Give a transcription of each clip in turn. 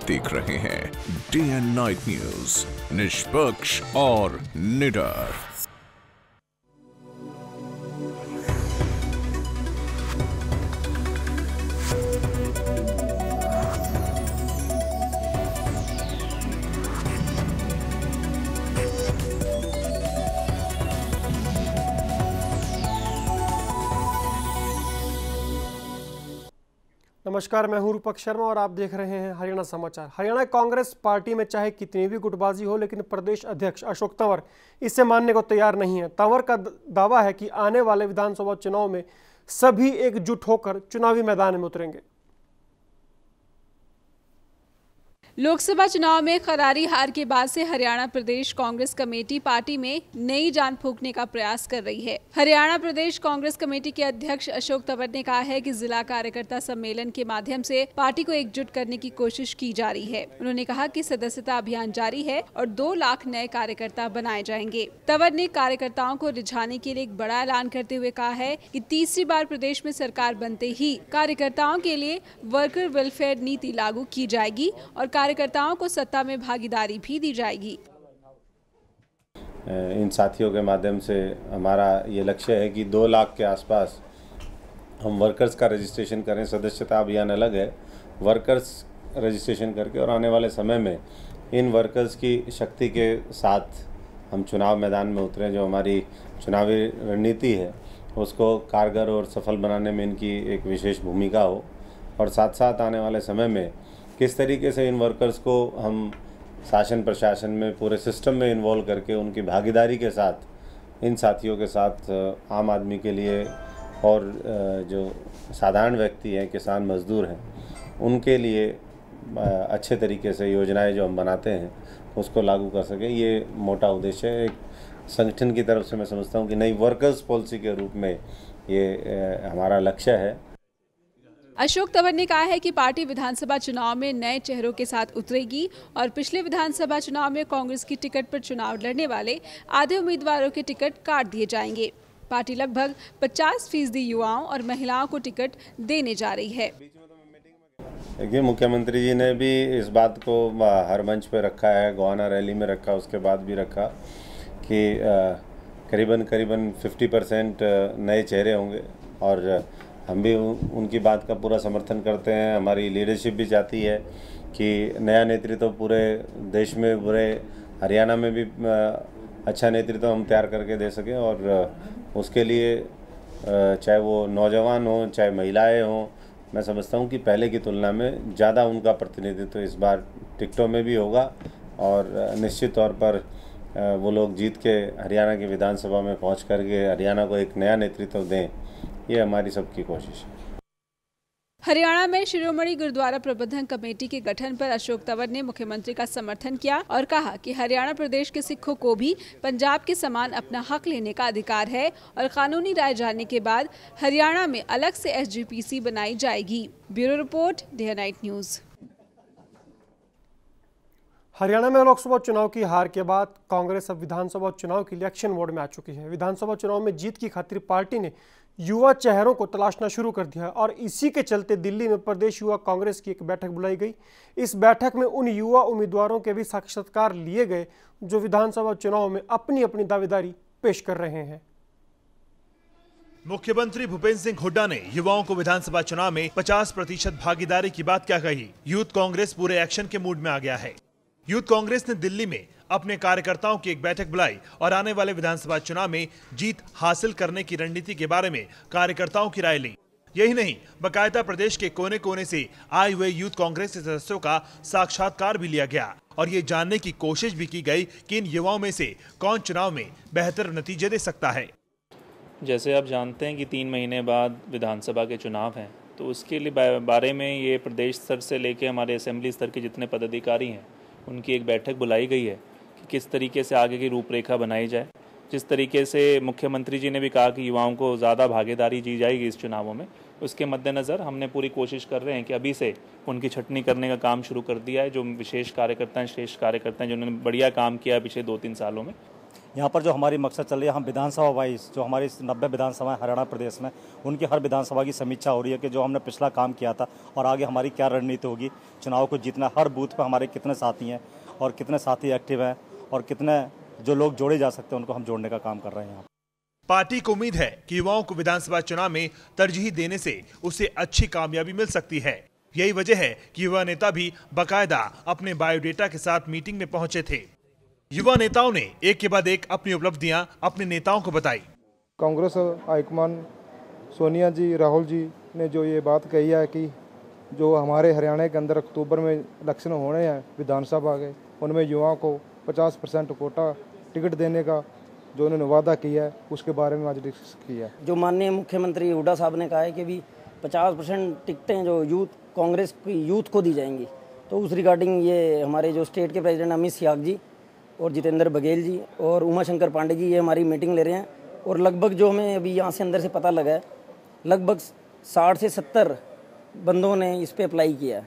देख रहे हैं डे एंड नाइट न्यूज, निष्पक्ष और निडर। नमस्कार, मैं हूं रूपक शर्मा और आप देख रहे हैं हरियाणा समाचार। हरियाणा कांग्रेस पार्टी में चाहे कितनी भी गुटबाजी हो, लेकिन प्रदेश अध्यक्ष अशोक तंवर इसे मानने को तैयार नहीं है। तंवर का दावा है कि आने वाले विधानसभा चुनाव में सभी एकजुट होकर चुनावी मैदान में उतरेंगे। लोकसभा चुनाव में करारी हार के बाद से हरियाणा प्रदेश कांग्रेस कमेटी पार्टी में नई जान फूंकने का प्रयास कर रही है। हरियाणा प्रदेश कांग्रेस कमेटी के अध्यक्ष अशोक तंवर ने कहा है कि जिला कार्यकर्ता सम्मेलन के माध्यम से पार्टी को एकजुट करने की कोशिश की जा रही है। उन्होंने कहा कि सदस्यता अभियान जारी है और 2 लाख नए कार्यकर्ता बनाए जाएंगे। तंवर ने कार्यकर्ताओं को रिझाने के लिए एक बड़ा ऐलान करते हुए कहा है कि तीसरी बार प्रदेश में सरकार बनते ही कार्यकर्ताओं के लिए वर्कर वेलफेयर नीति लागू की जाएगी और कार्यकर्ताओं को सत्ता में भागीदारी भी दी जाएगी। इन साथियों के माध्यम से हमारा ये लक्ष्य है कि 2 लाख के आसपास हम वर्कर्स का रजिस्ट्रेशन करें। सदस्यता अभियान अलग है, वर्कर्स रजिस्ट्रेशन करके और आने वाले समय में इन वर्कर्स की शक्ति के साथ हम चुनाव मैदान में उतरें। जो हमारी चुनावी रणनीति है उसको कारगर और सफल बनाने में इनकी एक विशेष भूमिका हो, और साथ साथ आने वाले समय में किस तरीके से इन वर्कर्स को हम शासन प्रशासन में पूरे सिस्टम में इन्वॉल्व करके उनकी भागीदारी के साथ इन साथियों के साथ आम आदमी के लिए और जो साधारण व्यक्ति हैं, किसान मजदूर हैं, उनके लिए अच्छे तरीके से योजनाएं जो हम बनाते हैं उसको लागू कर सकें। ये मोटा उद्देश्य है। एक संगठन की तरफ से मैं समझता हूँ कि नई वर्कर्स पॉलिसी के रूप में ये हमारा लक्ष्य है। अशोक तंवर ने कहा है कि पार्टी विधानसभा चुनाव में नए चेहरों के साथ उतरेगी और पिछले विधानसभा चुनाव में कांग्रेस की टिकट पर चुनाव लड़ने वाले आधे उम्मीदवारों के टिकट काट दिए जाएंगे। पार्टी लगभग 50% युवाओं और महिलाओं को टिकट देने जा रही है। देखिए, मुख्यमंत्री जी ने भी इस बात को हर मंच पे रखा है, गोवाना रैली में रखा, उसके बाद भी रखा कि करीबन 50% नए चेहरे होंगे, और हम भी उनकी बात का पूरा समर्थन करते हैं। हमारी लीडरशिप भी चाहती है कि नया नेतृत्व पूरे देश में, पूरे हरियाणा में भी अच्छा नेतृत्व हम तैयार करके दे सकें, और उसके लिए चाहे वो नौजवान हों चाहे महिलाएं हों, मैं समझता हूं कि पहले की तुलना में ज़्यादा उनका प्रतिनिधित्व इस बार टिकटों में भी होगा, और निश्चित तौर पर वो लोग जीत के हरियाणा की विधानसभा में पहुँच करके हरियाणा को एक नया नेतृत्व दें, ये हमारी सबकी कोशिश है। हरियाणा में शिरोमणि गुरुद्वारा प्रबंधन कमेटी के गठन पर अशोक तंवर ने मुख्यमंत्री का समर्थन किया और कहा कि हरियाणा प्रदेश के सिखों को भी पंजाब के समान अपना हक लेने का अधिकार है और कानूनी राय जानने के बाद हरियाणा में अलग से SGPC बनाई जाएगी। Bureau report, day night news. Haryana में लोकसभा चुनाव की हार के बाद कांग्रेस अब विधानसभा चुनाव के लिए एक्शन मोड में आ चुकी है। विधानसभा चुनाव में जीत की खातिर पार्टी ने युवा चेहरों को तलाशना शुरू कर दिया है, और इसी के चलते दिल्ली में प्रदेश युवा कांग्रेस की एक बैठक बुलाई गई। इस बैठक में उन युवा उम्मीदवारों के भी साक्षात्कार लिए गए जो विधानसभा चुनाव में अपनी अपनी दावेदारी पेश कर रहे हैं। मुख्यमंत्री भूपेंद्र सिंह हुड्डा ने युवाओं को विधानसभा चुनाव में 50% भागीदारी की बात क्या कही। यूथ कांग्रेस पूरे एक्शन के मूड में आ गया है। यूथ कांग्रेस ने दिल्ली में अपने कार्यकर्ताओं की एक बैठक बुलाई और आने वाले विधानसभा चुनाव में जीत हासिल करने की रणनीति के बारे में कार्यकर्ताओं की राय ली। यही नहीं, बाकायदा प्रदेश के कोने कोने से आए हुए यूथ कांग्रेस के सदस्यों का साक्षात्कार भी लिया गया और ये जानने की कोशिश भी की गई कि इन युवाओं में से कौन चुनाव में बेहतर नतीजे दे सकता है। जैसे आप जानते हैं कि 3 महीने बाद विधानसभा के चुनाव हैं, तो उसके लिए बारे में ये प्रदेश स्तर से लेके हमारे असेंबली स्तर के जितने पदाधिकारी हैं उनकी एक बैठक बुलाई गई है कि किस तरीके से आगे की रूपरेखा बनाई जाए। जिस तरीके से मुख्यमंत्री जी ने भी कहा कि युवाओं को ज़्यादा भागीदारी दी जाएगी इस चुनावों में, उसके मद्देनज़र हमने पूरी कोशिश कर रहे हैं कि अभी से उनकी छटनी करने का काम शुरू कर दिया है। जो विशेष कार्यकर्ता हैं, श्रेष्ठ कार्यकर्ता हैं, जिन्होंने बढ़िया काम किया पिछले 2-3 सालों में, यहाँ पर जो हमारी मकसद चल रही है, हम विधानसभा वाइज जो हमारी 90 विधानसभाएं हरियाणा प्रदेश में, उनकी हर विधानसभा की समीक्षा हो रही है कि जो हमने पिछला काम किया था और आगे हमारी क्या रणनीति होगी चुनाव को जीतना। हर बूथ पर हमारे कितने साथी हैं और कितने साथी एक्टिव हैं और कितने जो लोग जोड़े जा सकते हैं उनको हम जोड़ने का काम कर रहे हैं। पार्टी को उम्मीद है कि युवाओं को विधानसभा चुनाव में तरजीह देने से उसे अच्छी कामयाबी मिल सकती है। यही वजह है कि युवा नेता भी बाकायदा अपने बायोडेटा के साथ मीटिंग में पहुंचे थे। युवा नेताओं ने एक के बाद एक अपनी उपलब्धियां अपने नेताओं को बताई। कांग्रेस हाईकमान सोनिया जी, राहुल जी ने जो ये बात कही है कि जो हमारे हरियाणा के अंदर अक्टूबर में इलेक्शन होने हैं विधानसभा के, उनमें युवाओं को 50% कोटा टिकट देने का जो उन्होंने वादा किया है, उसके बारे में आज डिस्कस किया। जो माननीय मुख्यमंत्री हुड्डा साहब ने कहा है कि भी 50% टिकटें जो कांग्रेस की यूथ को दी जाएंगी, तो उस रिगार्डिंग ये हमारे जो स्टेट के प्रेसिडेंट अमित सियाग जी और जितेंद्र बघेल जी और उमाशंकर पांडे जी ये हमारी मीटिंग ले रहे हैं। और लगभग जो हमें अभी यहाँ से अंदर से पता लगा है, लगभग 60 से 70 बंदों ने इस पे अप्लाई किया है।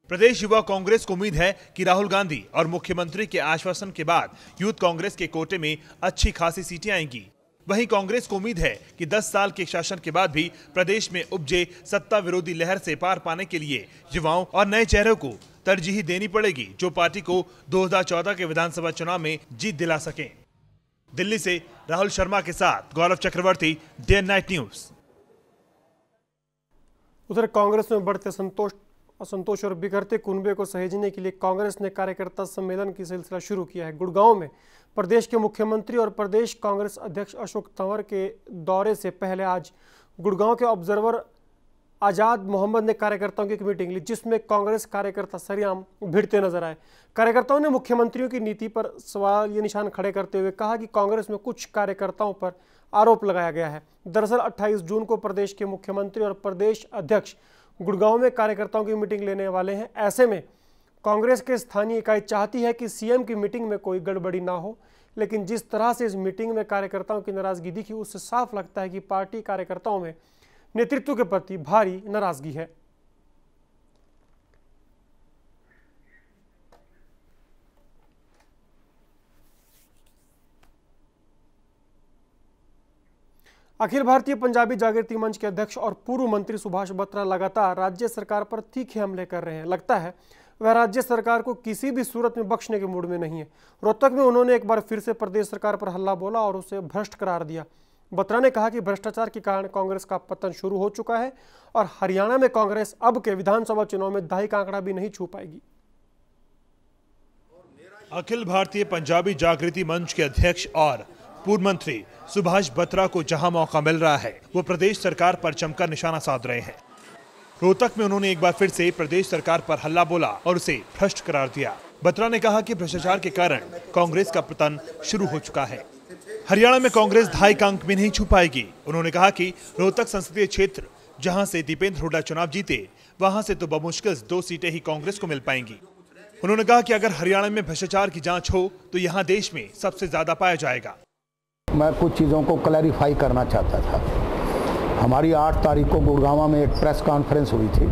प्रदेश युवा कांग्रेस को उम्मीद है कि राहुल गांधी और मुख्यमंत्री के आश्वासन के बाद यूथ कांग्रेस के कोटे में अच्छी खासी सीटें आएंगी। वहीं कांग्रेस को उम्मीद है कि 10 साल के शासन के बाद भी प्रदेश में उपजे सत्ता विरोधी लहर से पार पाने के लिए युवाओं और नए चेहरों को तरजीह देनी पड़ेगी, जो पार्टी को 2014 के विधानसभा चुनाव में जीत दिला सके। दिल्ली से राहुल शर्मा के साथ गौरव चक्रवर्ती, डे एंड नाइट न्यूज। उधर कांग्रेस में बढ़ते असंतोष और बिगड़ते कुनबे को सहेजने के लिए कांग्रेस ने कार्यकर्ता सम्मेलन की सिलसिला शुरू किया है। गुड़गांव में प्रदेश के मुख्यमंत्री और प्रदेश कांग्रेस अध्यक्ष अशोक तंवर के दौरे से पहले आज गुड़गांव के ऑब्जर्वर आजाद मोहम्मद ने कार्यकर्ताओं की एक मीटिंग ली, जिसमें कांग्रेस कार्यकर्ता सरेआम भिड़ते नजर आए। कार्यकर्ताओं ने मुख्यमंत्रियों की नीति पर सवाल ये निशान खड़े करते हुए कहा कि कांग्रेस में कुछ कार्यकर्ताओं पर आरोप लगाया गया है। दरअसल 28 जून को प्रदेश के मुख्यमंत्री और प्रदेश अध्यक्ष गुड़गांव में कार्यकर्ताओं की मीटिंग लेने वाले हैं। ऐसे में कांग्रेस के स्थानीय इकाई चाहती है कि सीएम की मीटिंग में कोई गड़बड़ी ना हो, लेकिन जिस तरह से इस मीटिंग में कार्यकर्ताओं की नाराजगी दिखी, उससे साफ लगता है कि पार्टी कार्यकर्ताओं में नेतृत्व के प्रति भारी नाराजगी है। अखिल भारतीय पंजाबी जागृति मंच के अध्यक्ष और पूर्व मंत्री सुभाष बत्रा लगातार राज्य सरकार पर तीखे हमले कर रहे हैं। लगता है वह राज्य सरकार को किसी भी सूरत में बख्शने के मूड में नहीं है। रोहतक में उन्होंने एक बार फिर से प्रदेश सरकार पर हल्ला बोला और उसे भ्रष्ट करार दिया। बत्रा ने कहा कि भ्रष्टाचार के कारण कांग्रेस का पतन शुरू हो चुका है और हरियाणा में कांग्रेस अब के विधानसभा चुनाव में दाही का आंकड़ा भी नहीं छू पाएगी। अखिल भारतीय पंजाबी जागृति मंच के अध्यक्ष और पूर्व मंत्री सुभाष बत्रा को जहां मौका मिल रहा है, वो प्रदेश सरकार पर जमकर निशाना साध रहे हैं। रोहतक में उन्होंने एक बार फिर से प्रदेश सरकार पर हल्ला बोला और उसे भ्रष्ट करार दिया। बत्रा ने कहा कि भ्रष्टाचार के कारण कांग्रेस का पतन शुरू हो चुका है। हरियाणा में कांग्रेस दाही का अंक भी नहीं छू पाएगी। उन्होंने कहा कि रोहतक संसदीय क्षेत्र जहां से दीपेंद्र हुड्डा चुनाव जीते, वहां से तो बमुश्किल 2 सीटें ही कांग्रेस को मिल पाएंगी। उन्होंने कहा कि अगर हरियाणा में भ्रष्टाचार की जांच हो तो यहाँ देश में सबसे ज्यादा पाया जाएगा। मैं कुछ चीज़ों को क्लैरिफाई करना चाहता था। हमारी 8 तारीख को गुड़गांव में एक प्रेस कॉन्फ्रेंस हुई थी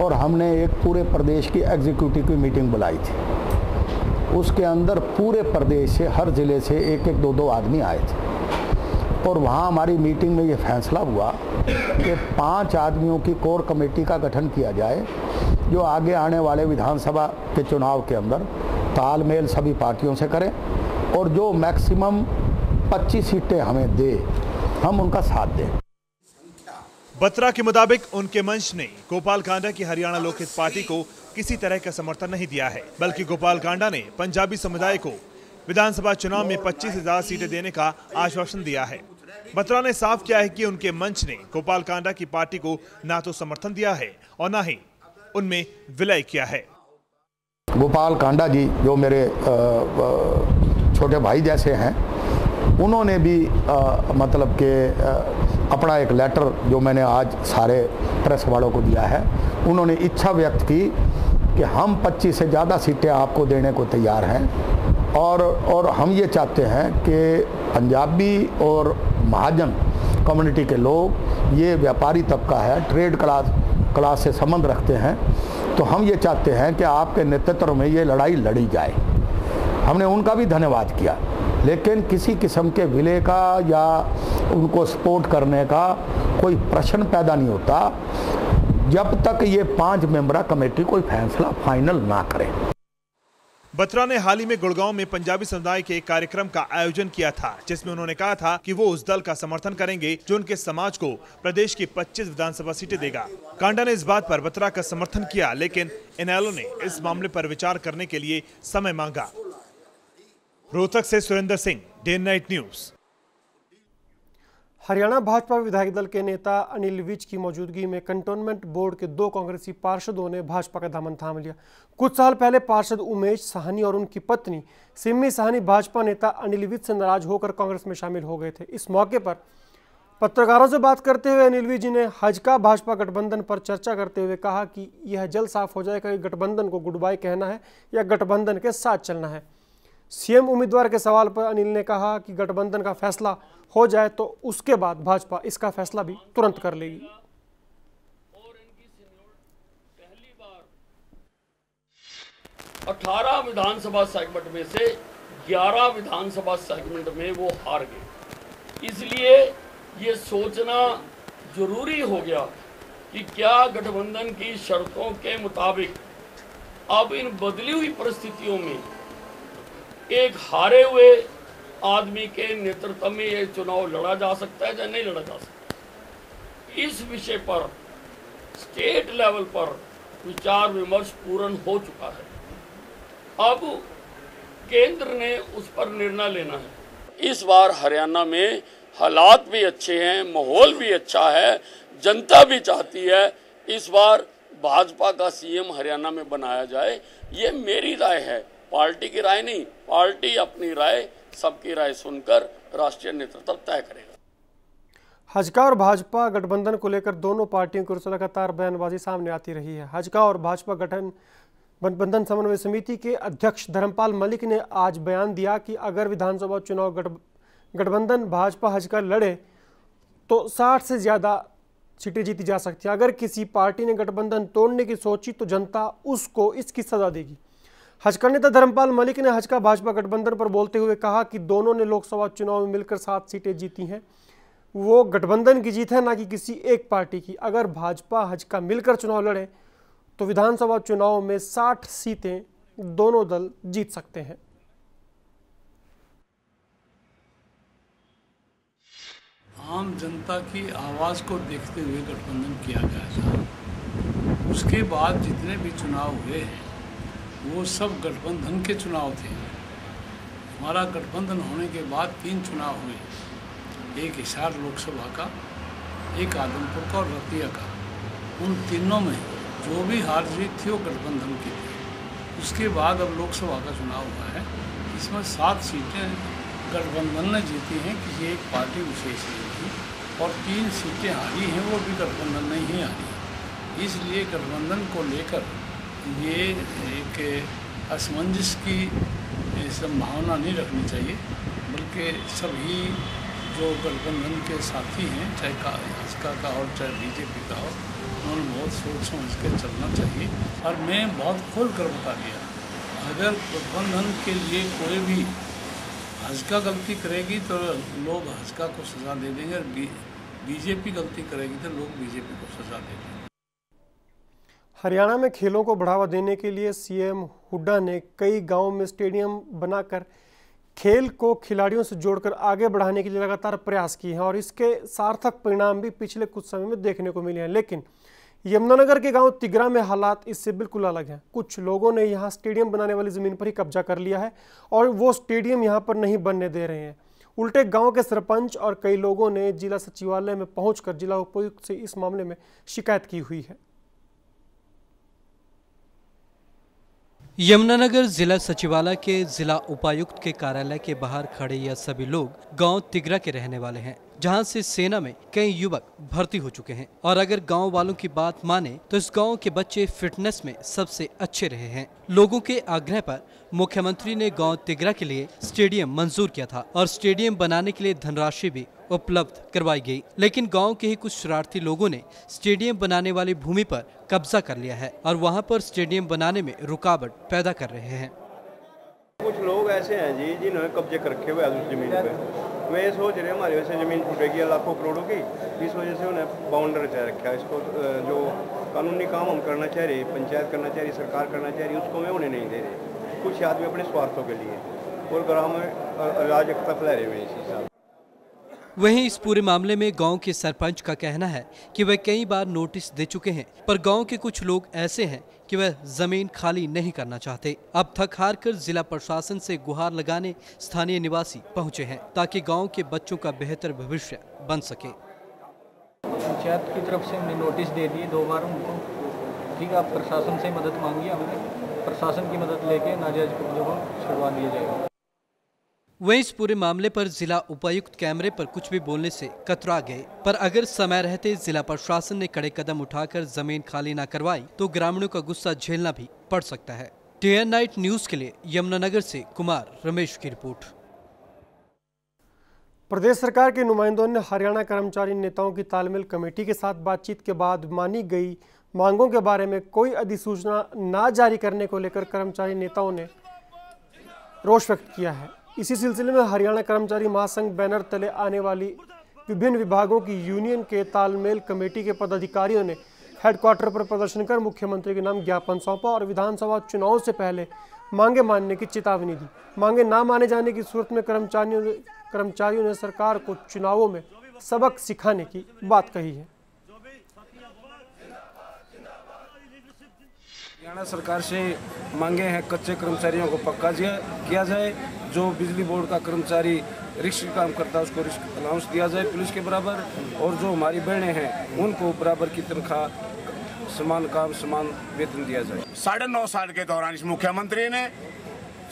और हमने एक पूरे प्रदेश की एग्जीक्यूटिव की मीटिंग बुलाई थी। उसके अंदर पूरे प्रदेश से, हर ज़िले से 1-1, 2-2 आदमी आए थे और वहाँ हमारी मीटिंग में ये फैसला हुआ कि 5 आदमियों की कोर कमेटी का गठन किया जाए, जो आगे आने वाले विधानसभा के चुनाव के अंदर तालमेल सभी पार्टियों से करें और जो मैक्सिमम 25 सीटें हमें दे, हम उनका साथ दें। बत्रा के मुताबिक उनके मंच ने गोपाल कांडा की हरियाणा लोकहित पार्टी को किसी तरह का समर्थन नहीं दिया है, बल्कि गोपाल कांडा ने पंजाबी समुदाय को विधानसभा चुनाव में 25 से ज्यादा सीटें देने का आश्वासन दिया है। बत्रा ने साफ किया है कि उनके मंच ने गोपाल कांडा की पार्टी को ना तो समर्थन दिया है और ना ही उनमें विलय किया है। गोपाल कांडा जी जो मेरे छोटे भाई जैसे हैं, उन्होंने भी मतलब कि अपना एक लेटर जो मैंने आज सारे प्रेस वालों को दिया है, उन्होंने इच्छा व्यक्त की कि हम 25 से ज़्यादा सीटें आपको देने को तैयार हैं और हम ये चाहते हैं कि पंजाबी और महाजन कम्युनिटी के लोग, ये व्यापारी तबका है, ट्रेड क्लास से संबंध रखते हैं, तो हम ये चाहते हैं कि आपके नेतृत्व में ये लड़ाई लड़ी जाए। हमने उनका भी धन्यवाद किया लेकिन किसी किस्म के विलय का या उनको सपोर्ट करने का कोई प्रश्न पैदा नहीं होता जब तक ये 5 मेंबरा कमेटी कोई फैसला फाइनल ना करे। बत्रा ने हाल ही में गुड़गांव में पंजाबी समुदाय के एक कार्यक्रम का आयोजन किया था, जिसमें उन्होंने कहा था कि वो उस दल का समर्थन करेंगे जो उनके समाज को प्रदेश की 25 विधानसभा सीटें देगा। कांडा ने इस बात पर बत्रा का समर्थन किया, लेकिन इनेलो ने इस मामले पर विचार करने के लिए समय मांगा। रोहतक से Surendra Singh, day night news. Haryana Bhajpa विधायक दल के नेता अनिल विज की मौजूदगी में कंटोनमेंट बोर्ड के 2 कांग्रेसी पार्षदों ने भाजपा का दामन थाम लिया। कुछ साल पहले पार्षद उमेश साहनी और उनकी पत्नी सिम्मी साहनी भाजपा नेता अनिल विज से नाराज होकर कांग्रेस में शामिल हो गए थे। इस मौके पर पत्रकारों से बात करते हुए अनिल विज ने हज का भाजपा गठबंधन पर चर्चा करते हुए कहा कि यह जल्द साफ हो जाएगा कि गठबंधन को गुड बाय कहना है या गठबंधन के साथ चलना है। सीएम उम्मीदवार के सवाल पर अनिल ने कहा कि गठबंधन का फैसला हो जाए तो उसके बाद भाजपा इसका फैसला भी तुरंत कर लेगी। 18 विधानसभा सेगमेंट में से 11 विधानसभा सेगमेंट में वो हार गए। इसलिए ये सोचना जरूरी हो गया कि क्या गठबंधन की शर्तों के मुताबिक अब इन बदली हुई परिस्थितियों में एक हारे हुए आदमी के नेतृत्व में ये चुनाव लड़ा जा सकता है या नहीं लड़ा जा सकता। इस विषय पर स्टेट लेवल पर विचार विमर्श पूर्ण हो चुका है। अब केंद्र ने उस पर निर्णय लेना है। इस बार हरियाणा में हालात भी अच्छे हैं, माहौल भी अच्छा है, जनता भी चाहती है इस बार भाजपा का सीएम हरियाणा में बनाया जाए। ये मेरी राय है, पार्टी की राय नहीं। पार्टी अपनी राय, सबकी राय सुनकर राष्ट्रीय नेतृत्व तय करेगा। हजका और भाजपा गठबंधन को लेकर दोनों पार्टियों की ओर से लगातार बयानबाजी सामने आती रही है। हजका और भाजपा गठबंधन समन्वय समिति के अध्यक्ष धर्मपाल मलिक ने आज बयान दिया कि अगर विधानसभा चुनाव गठबंधन भाजपा हजका लड़े तो 60 से ज़्यादा सीटें जीती जा सकती है। अगर किसी पार्टी ने गठबंधन तोड़ने की सोची तो जनता उसको इसकी सजा देगी। हजका नेता धर्मपाल मलिक ने हजका भाजपा गठबंधन पर बोलते हुए कहा कि दोनों ने लोकसभा चुनाव में मिलकर 7 सीटें जीती हैं। वो गठबंधन की जीत है, ना कि किसी एक पार्टी की। अगर भाजपा हजका मिलकर चुनाव लड़े तो विधानसभा चुनाव में 60 सीटें दोनों दल जीत सकते हैं। आम जनता की आवाज़ को देखते हुए गठबंधन किया गया था। उसके बाद जितने भी चुनाव हुए हैं वो सब गठबंधन के चुनाव थे। हमारा गठबंधन होने के बाद 3 चुनाव हुए, एक हिसार लोकसभा का, एक आदमपुर का और रतिया का। उन तीनों में जो भी हार जीत थी वो गठबंधन की थी। उसके बाद अब लोकसभा का चुनाव हुआ है, इसमें 7 सीटें गठबंधन ने जीती हैं, किसी एक पार्टी विशेष नहीं थी, और 3 सीटें हारी हैं, वो भी गठबंधन ने ही हारी। इसलिए गठबंधन को लेकर ये एक असमंजस की संभावना नहीं रखनी चाहिए, बल्कि सभी जो गठबंधन के साथी हैं, चाहे भाजपा का और चाहे बीजेपी का हो, उन्होंने बहुत सोच समझ के चलना चाहिए। और मैं बहुत खुल कर बता दिया, अगर गठबंधन के लिए कोई भी भाजपा गलती करेगी तो लोग भाजपा को सजा दे देंगे, और बीजेपी गलती करेगी तो लोग बीजेपी को सजा दे देंगे। हरियाणा में खेलों को बढ़ावा देने के लिए सीएम हुड्डा ने कई गांवों में स्टेडियम बनाकर खेल को खिलाड़ियों से जोड़कर आगे बढ़ाने के लिए लगातार प्रयास किए हैं और इसके सार्थक परिणाम भी पिछले कुछ समय में देखने को मिले हैं। लेकिन यमुनानगर के गांव तिगरा में हालात इससे बिल्कुल अलग हैं। कुछ लोगों ने यहां स्टेडियम बनाने वाली ज़मीन पर ही कब्जा कर लिया है और वो स्टेडियम यहां पर नहीं बनने दे रहे हैं। उल्टे गांव के सरपंच और कई लोगों ने जिला सचिवालय में पहुंचकर जिला उपायुक्त से इस मामले में शिकायत की हुई है। यमुनानगर जिला सचिवालय के जिला उपायुक्त के कार्यालय के बाहर खड़े यह सभी लोग गांव तिगरा के रहने वाले हैं, जहां से सेना में कई युवक भर्ती हो चुके हैं और अगर गांव वालों की बात माने तो इस गांव के बच्चे फिटनेस में सबसे अच्छे रहे हैं। लोगों के आग्रह पर मुख्यमंत्री ने गांव तिगरा के लिए स्टेडियम मंजूर किया था और स्टेडियम बनाने के लिए धनराशि भी उपलब्ध करवाई गई, लेकिन गांव के ही कुछ शरारती लोगों ने स्टेडियम बनाने वाली भूमि पर कब्जा कर लिया है और वहां पर स्टेडियम बनाने में रुकावट पैदा कर रहे हैं। कुछ लोग ऐसे हैं जी जिन्होंने कब्जे कर रखे हुए हैं उस ज़मीन पे। वे सोच रहे हैं हमारी वजह से ज़मीन फूटेगी लाखों करोड़ों की, इस वजह से उन्हें बाउंडर चाह रखा है। इसको जो कानूनी काम हम करना चाह रहे, पंचायत करना चाह रही, सरकार करना चाह रही, उसको में उन्हें नहीं दे रहे। कुछ आदमी अपने स्वार्थों के लिए और ग्राम में अराजकता फैला रहे हुए इस हिसाब। वहीं इस पूरे मामले में गांव के सरपंच का कहना है कि वह कई बार नोटिस दे चुके हैं, पर गांव के कुछ लोग ऐसे हैं कि वह जमीन खाली नहीं करना चाहते। अब थक हार कर जिला प्रशासन से गुहार लगाने स्थानीय निवासी पहुंचे हैं ताकि गांव के बच्चों का बेहतर भविष्य बन सके। पंचायत की तरफ से हमने नोटिस दे दिए 2 बार उनको, ठीक है, आप प्रशासन से मदद मांगी, हमने प्रशासन की मदद लेके नाजायज कब्जों को छुड़वा दिया जाएगा। वहीं इस पूरे मामले पर जिला उपायुक्त कैमरे पर कुछ भी बोलने से कतरा गए, पर अगर समय रहते जिला प्रशासन ने कड़े कदम उठाकर जमीन खाली न करवाई तो ग्रामीणों का गुस्सा झेलना भी पड़ सकता है। डे एंड नाइट न्यूज के लिए यमुनानगर से कुमार रमेश की रिपोर्ट। प्रदेश सरकार के नुमाइंदों ने हरियाणा कर्मचारी नेताओं की तालमेल कमेटी के साथ बातचीत के बाद मानी गई मांगों के बारे में कोई अधिसूचना न जारी करने को लेकर कर्मचारी नेताओं ने रोष व्यक्त किया है। इसी सिलसिले में हरियाणा कर्मचारी महासंघ बैनर तले आने वाली विभिन्न विभागों की यूनियन के तालमेल कमेटी के पदाधिकारियों ने हेडक्वार्टर पर प्रदर्शन कर मुख्यमंत्री के नाम ज्ञापन सौंपा और विधानसभा चुनाव से पहले मांगे मानने की चेतावनी दी। मांगे ना माने जाने की सूरत में कर्मचारियों ने सरकार को चुनावों में सबक सिखाने की बात कही है। हरियाणा सरकार से मांगे हैं कच्चे कर्मचारियों को पक्का किया जाए, जो बिजली बोर्ड का कर्मचारी रिस्क काम करता है उसको रिस्क अलाउंस दिया जाए पुलिस के बराबर, और जो हमारी बहनें हैं उनको बराबर की तनख्वाह, समान काम समान वेतन दिया जाए। 9.5 साल के दौरान इस मुख्यमंत्री ने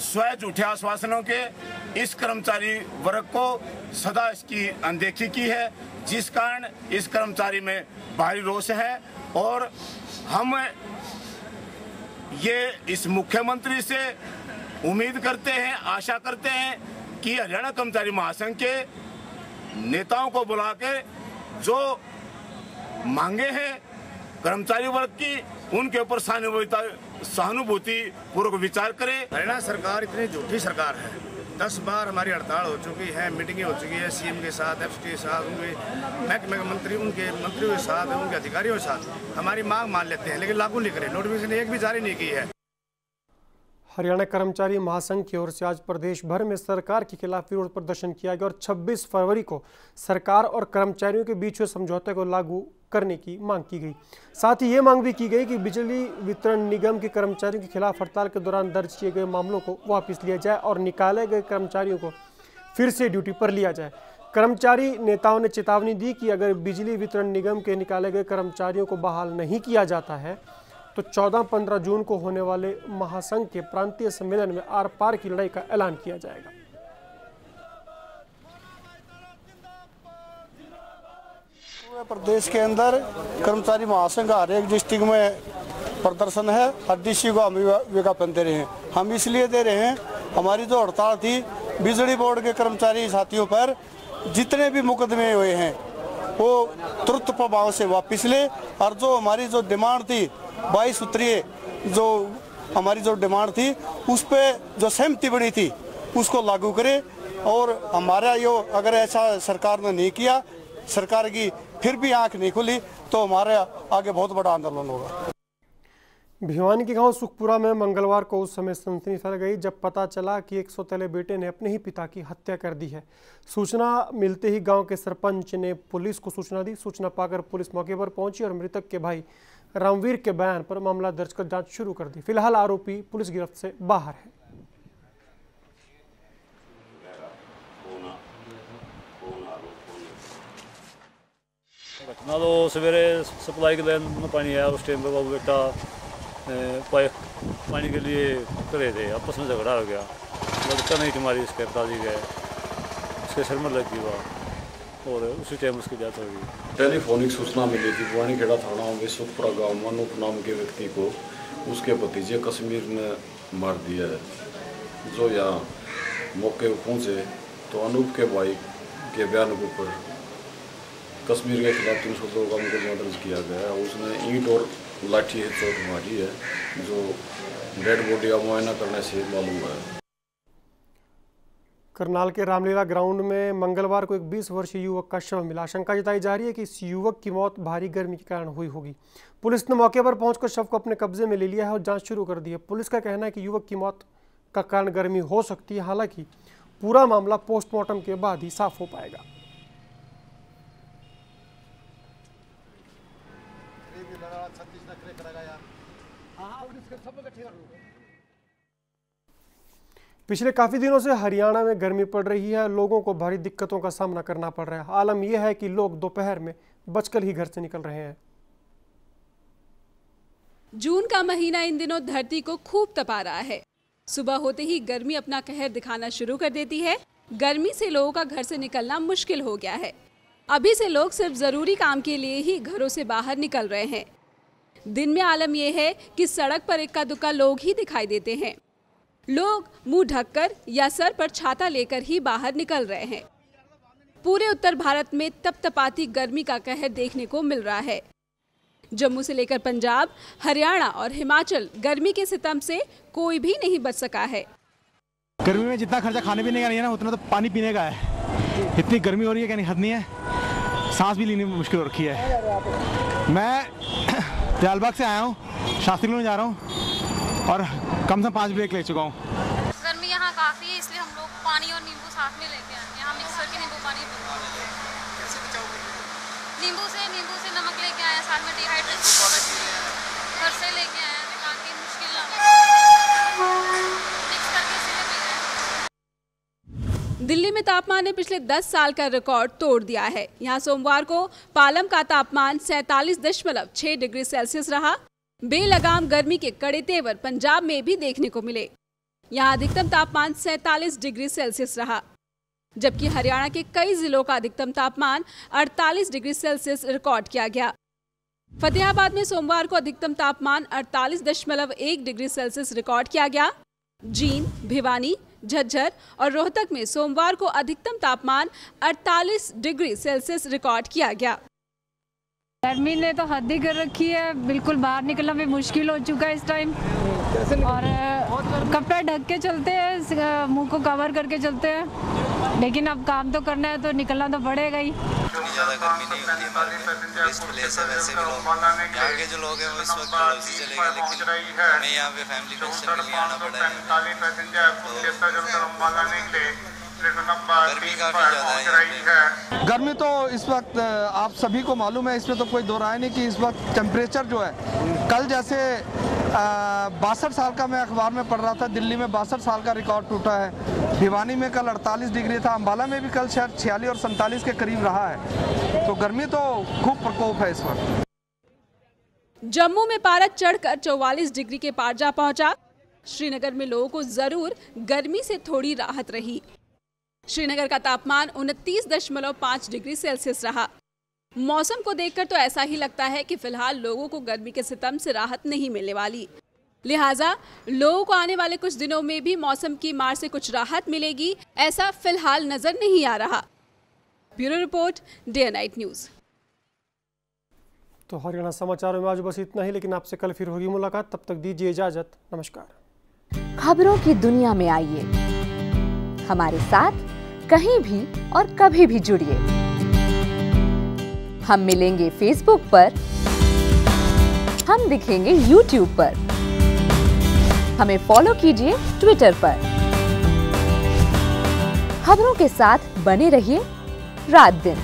स्वयं झूठे आश्वासनों के इस कर्मचारी वर्ग को सदा इसकी अनदेखी की है, जिस कारण इस कर्मचारी में भारी रोष है। और हम ये इस मुख्यमंत्री से उम्मीद करते हैं, आशा करते हैं कि हरियाणा कर्मचारी महासंघ के नेताओं को बुला के जो मांगे हैं कर्मचारी वर्ग की, उनके ऊपर सहानुभूति पूर्वक विचार करे। हरियाणा सरकार इतनी झूठी सरकार है, 10 बार हमारी हड़ताल हो चुकी है, मीटिंगें हो चुकी है सीएम के साथ, एफटी के साथ, उनके महकमे के मंत्री, उनके मंत्रियों के साथ, उनके अधिकारियों के साथ हमारी मांग मान लेते हैं, लेकिन लागू नहीं करे। नोटिफिकेशन एक भी जारी नहीं की है। हरियाणा कर्मचारी महासंघ की ओर से आज प्रदेश भर में सरकार के खिलाफ विरोध प्रदर्शन किया गया और 26 फरवरी को सरकार और कर्मचारियों के बीच हुए समझौते को लागू करने की मांग की गई। साथ ही ये मांग भी की गई कि बिजली वितरण निगम के कर्मचारियों के खिलाफ हड़ताल के दौरान दर्ज किए गए मामलों को वापस लिया जाए और निकाले गए कर्मचारियों को फिर से ड्यूटी पर लिया जाए। कर्मचारी नेताओं ने चेतावनी दी कि अगर बिजली वितरण निगम के निकाले गए कर्मचारियों को बहाल नहीं किया जाता है तो 14-15 जून को होने वाले महासंघ के प्रांतीय सम्मेलन में आर पार की लड़ाई का ऐलान किया जाएगा। पूरे प्रदेश के अंदर कर्मचारी महासंघ का हर एक डिस्ट्रिक्ट में प्रदर्शन है। हर डिस्ट्रिक्ट को हम विज्ञापन दे रहे हैं। हम इसलिए दे रहे हैं, हमारी जो हड़ताल थी बिजली बोर्ड के कर्मचारी साथियों पर जितने भी मुकदमे हुए हैं वो तुरंत प्रभाव से वापस ले, और जो हमारी जो डिमांड थी 22 सूत्रीय जो हमारी जो डिमांड थी उस पर जो सहमति बनी थी उसको लागू करे। और हमारा यो अगर ऐसा सरकार ने नहीं किया, सरकार की फिर भी आंख नहीं खुली, तो हमारे आगे बहुत बड़ा आंदोलन होगा। भिवानी के गांव सुखपुरा में मंगलवार को उस समय सनसनी फैल गई जब पता चला कि एक सौतेले बेटे ने अपने ही पिता की हत्या कर दी है। सूचना मिलते ही गांव के सरपंच ने पुलिस को सूचना दी। सूचना पाकर पुलिस मौके पर पहुंची और मृतक के भाई रामवीर के बयान पर मामला दर्ज कर जांच शुरू कर दी। फिलहाल आरोपी पुलिस गिरफ्त से बाहर है। घटना तो सवेरे सप्लाई के लाइन में पानी आया, उस टाइम पे वो बेटा पाइप पानी के लिए करे थे, आपस में झगड़ा हो गया, लड़का नहीं तुम्हारी इसके पिताजी गए, उसके सिर में लग गई और उसी टाइम उसकी डेथ हो गई। टेलीफोनिक सूचना मिली थी बुआनीखेड़ा थाना में सुखपुरा गाँव में अनूप नाम के व्यक्ति को उसके भतीजे कश्मीर ने मार दिया है। जो यहाँ मौके पर पहुँचे तो अनूप के भाई के बयान के ऊपर कश्मीर के खिलाफ 302 का मुकदमा दर्ज किया गया है। उसने ईंट और लाठी से चोट मारी है, जो डेड बॉडी का मुआयना करने से मालूम है। करनाल के रामलीला ग्राउंड में मंगलवार को एक 20 वर्षीय युवक का शव मिला। आशंका जताई जा रही है कि इस युवक की मौत भारी गर्मी के कारण हुई होगी। पुलिस ने मौके पर पहुंचकर शव को अपने कब्जे में ले लिया है और जांच शुरू कर दी है। पुलिस का कहना है कि युवक की मौत का कारण गर्मी हो सकती है, हालांकि पूरा मामला पोस्टमार्टम के बाद ही साफ हो पाएगा। पिछले काफ़ी दिनों से हरियाणा में गर्मी पड़ रही है, लोगों को भारी दिक्कतों का सामना करना पड़ रहा है। आलम यह है कि लोग दोपहर में बचकर ही घर से निकल रहे हैं। जून का महीना इन दिनों धरती को खूब तपा रहा है। सुबह होते ही गर्मी अपना कहर दिखाना शुरू कर देती है। गर्मी से लोगों का घर से निकलना मुश्किल हो गया है। अभी से लोग सिर्फ जरूरी काम के लिए ही घरों से बाहर निकल रहे हैं। दिन में आलम यह है कि सड़क पर इक्का दुक्का लोग ही दिखाई देते हैं। लोग मुंह ढककर या सर पर छाता लेकर ही बाहर निकल रहे हैं। पूरे उत्तर भारत में तपतपाती गर्मी का कहर देखने को मिल रहा है। जम्मू से लेकर पंजाब, हरियाणा और हिमाचल गर्मी के सितम से कोई भी नहीं बच सका है। गर्मी में जितना खर्चा खाने पीने का नहीं है ना, उतना तो पानी पीने का है। इतनी गर्मी हो रही है कि नहीं हद नहीं है, सांस भी लेने में मुश्किल हो रखी है। मैं दयालबाग से आया हूँ, शास्त्री में जा रहा हूँ और कम से कम 5 ब्रेक ले चुका हूँ। गर्मी यहाँ काफ़ी है, इसलिए हम लोग पानी और नींबू साथ में लेके आए हैं। यहाँ मिक्स करके नींबू पानी नींबू से नमक लेके आए हैं, साथ में डिहाइड्रेशन घर से लेके आए हैं ताकि मुश्किल ना हो, मिक्स करके इसीलिए पी रहे हैं। दिल्ली में तापमान ने पिछले 10 साल का रिकॉर्ड तोड़ दिया है। यहाँ सोमवार को पालम का तापमान 47.6 डिग्री सेल्सियस रहा। बेलगाम गर्मी के कड़े तेवर पंजाब में भी देखने को मिले। यहाँ अधिकतम तापमान 47 डिग्री सेल्सियस रहा, जबकि हरियाणा के कई जिलों का अधिकतम तापमान 48 डिग्री सेल्सियस रिकॉर्ड किया गया। फतेहाबाद में सोमवार को अधिकतम तापमान 48.1 डिग्री सेल्सियस रिकॉर्ड किया गया। जींद, भिवानी, झज्जर और रोहतक में सोमवार को अधिकतम तापमान 48 डिग्री सेल्सियस रिकॉर्ड किया गया। गर्मी ने तो हद ही कर रखी है, बिल्कुल बाहर निकलना भी मुश्किल हो चुका है इस टाइम। और कपड़ा ढक के चलते हैं, मुंह को कवर करके चलते हैं, लेकिन अब काम तो करना है तो निकलना तो पड़ेगा ही। इतनी ज़्यादा गर्मी नहीं होती है, इस प्लेस है वैसे भी लोग यहाँ के जो लोग हैं वो इस वक्त उसी चलेंगे, लेकिन हमें यहाँ पे फैमिली फंक्शन के लिए आना पड़ा है। गर्मी काफ़ी ज़्यादा है। गर्मी तो इस वक्त आप सभी को मालूम है, इसमें तो कोई दो राय नहीं कि इस वक्त टेम्परेचर जो है, कल जैसे 62 साल का मैं अखबार में पढ़ रहा था, दिल्ली में 62 साल का रिकॉर्ड टूटा है। भिवानी में कल 48 डिग्री था, अम्बाला में भी कल शायद 46 और 47 के करीब रहा है। तो गर्मी तो खूब प्रकोप है इस वक्त। जम्मू में पारा चढ़कर 44 डिग्री के पार जा पहुंचा। श्रीनगर में लोगों को जरूर गर्मी से थोड़ी राहत रही। श्रीनगर का तापमान 29.5 डिग्री सेल्सियस रहा। मौसम को देखकर तो ऐसा ही लगता है कि फिलहाल लोगों को गर्मी के सितम से राहत नहीं मिलने वाली। लिहाजा लोगों को आने वाले कुछ दिनों में भी मौसम की मार से कुछ राहत मिलेगी, ऐसा फिलहाल नजर नहीं आ रहा। Bureau report, day night news. तो हरियाणा समाचारों में आज बस इतना ही, लेकिन आपसे कल फिर होगी मुलाकात। तब तक दीजिए इजाजत। नमस्कार। खबरों की दुनिया में आइए, हमारे साथ कहीं भी और कभी भी जुड़िए। हम मिलेंगे फेसबुक पर, हम दिखेंगे यूट्यूब पर, हमें फॉलो कीजिए ट्विटर पर। खबरों के साथ बने रहिए रात दिन।